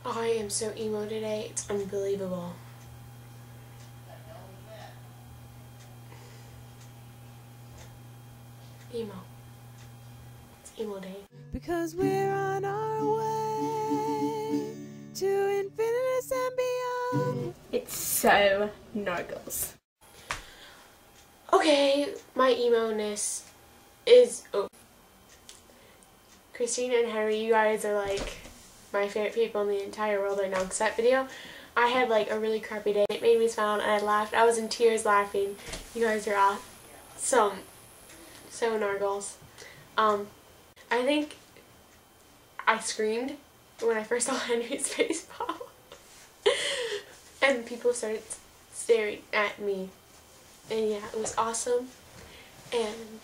I am so emo today, it's unbelievable. Emo. It's emo day. Because we're on our way to infinity and beyond. It's so nargles. Okay, my emo-ness is over. Christina and Henry, you guys are like my favorite people in the entire world right now, because that video, I had like a really crappy day. It made me smile and I laughed. I was in tears laughing. You guys are awesome. So nargles. I think I screamed when I first saw Henry's face pop. And people started staring at me. And yeah, it was awesome. And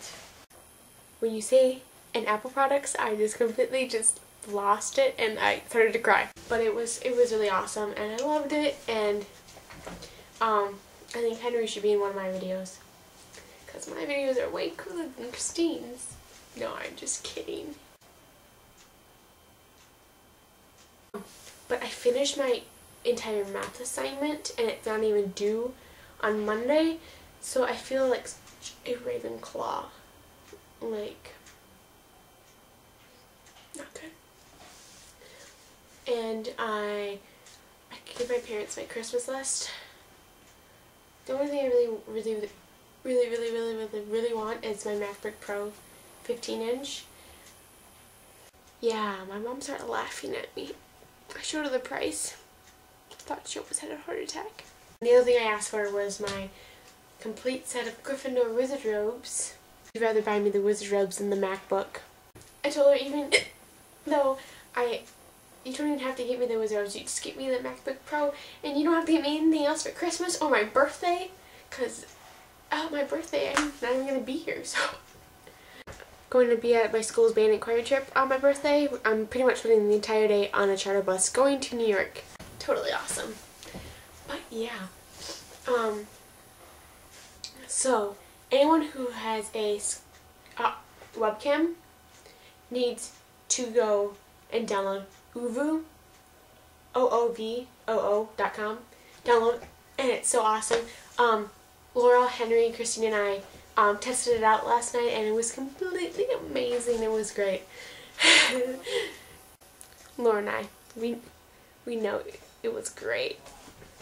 when you say an Apple products, I just completely just lost it and I started to cry. But it was really awesome and I loved it, and I think Henry should be in one of my videos, because my videos are way cooler than Christine's. No, I'm just kidding. But I finished my entire math assignment and it's not even due on Monday, so I feel like such a Ravenclaw. Like, not good. And I gave my parents my Christmas list. The only thing I really want is my MacBook Pro 15-inch. Yeah, my mom started laughing at me. I showed her the price. Thought she almost had a heart attack. The other thing I asked for was my complete set of Gryffindor wizard robes. She'd rather buy me the wizard robes than the MacBook. I told her, even though you don't even have to get me the wizard robes, you just get me the MacBook Pro, and you don't have to get me anything else for Christmas or my birthday, because my birthday, I'm not even going to be here, so. Going to be at my school's band and choir trip on my birthday. I'm pretty much spending the entire day on a charter bus going to New York. Totally awesome. But yeah. So, anyone who has a webcam needs to go and download OOVoo, OOVOO.com. Download, and it's so awesome. Laura, Henry, Christine, and I tested it out last night, and it was completely amazing. It was great. Laura and I, we know it was great.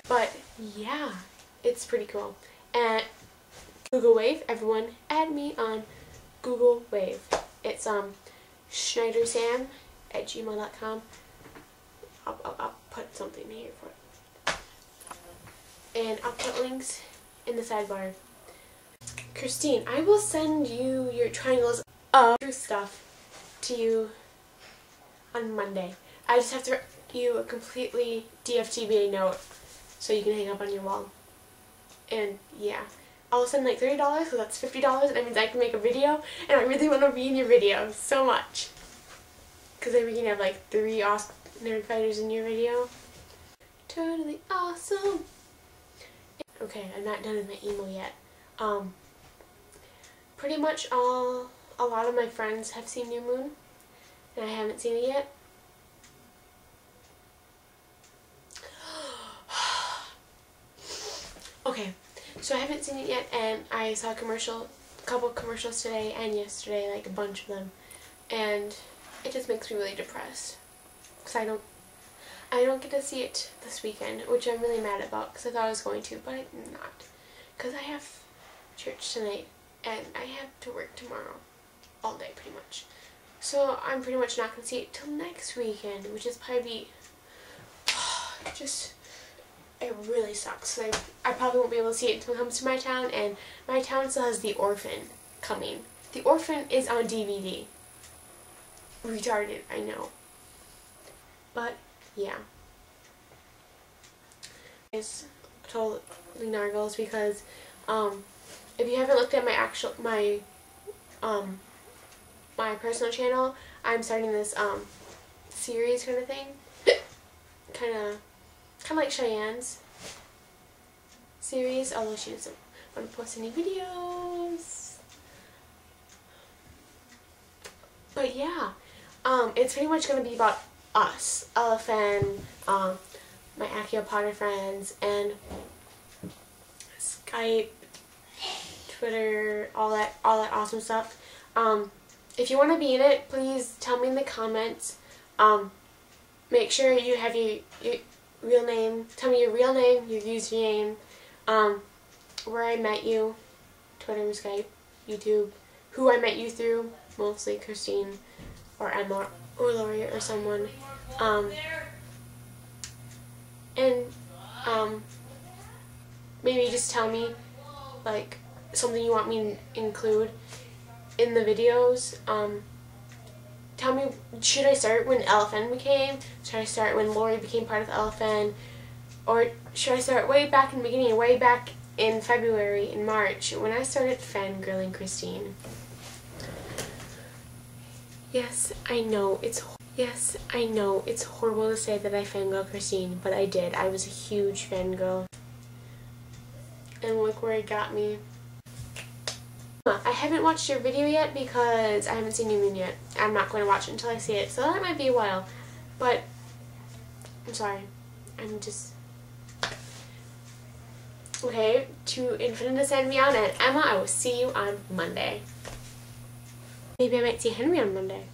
But yeah, it's pretty cool. And Google Wave, everyone add me on Google Wave. It's schneidersamm@gmail.com. I'll put something here for it. And I'll put links in the sidebar. Christine, I will send you your triangles of stuff to you on Monday. I just have to write you a completely DFTBA note so you can hang up on your wall. And yeah, I'll send like $30, so that's $50, and that means I can make a video, and I really want to be in your video so much. Because then we can have like 3 awesome nerd fighters in your video. Totally awesome. Okay, I'm not done with my emo yet. Pretty much a lot of my friends have seen New Moon, and I haven't seen it yet. Okay, so I haven't seen it yet, and I saw a couple commercials today and yesterday, like a bunch of them, and it just makes me really depressed, because I don't get to see it this weekend, which I'm really mad about, because I thought I was going to, but I'm not, because I have church tonight, and I have to work tomorrow, all day pretty much, so I'm pretty much not going to see it till next weekend, which is probably, it really sucks. I probably won't be able to see it until it comes to my town, and my town still has The Orphan coming. The Orphan is on DVD. Retarded, I know. But, yeah. It's totally nargles, because, if you haven't looked at my personal channel, I'm starting this, series kind of thing. kind of like Cheyenne's series, although she doesn't want to post any videos. But yeah, it's pretty much going to be about us, Elephant, my Accio Potter friends, and Skype, Twitter, all that awesome stuff. If you want to be in it, please tell me in the comments. Make sure you have your real name. Tell me your real name, your username, where I met you, Twitter, Skype, YouTube, who I met you through, mostly Christine or Emma or Lori or someone. Maybe just tell me like something you want me to include in the videos. Tell me, should I start when Elephant became? Should I start when Lori became part of Elephant? Or should I start way back in the beginning, way back in February, in March, when I started fangirling Christine? Yes, I know it's horrible to say that I fangirl Christine, but I did. I was a huge fangirl. And look where it got me. I haven't watched your video yet because I haven't seen New Moon yet. I'm not going to watch it until I see it, so that might be a while. But, I'm sorry. I'm just... Okay, to Infinitus and beyond, and Emma, I will see you on Monday. Maybe I might see Henry on Monday.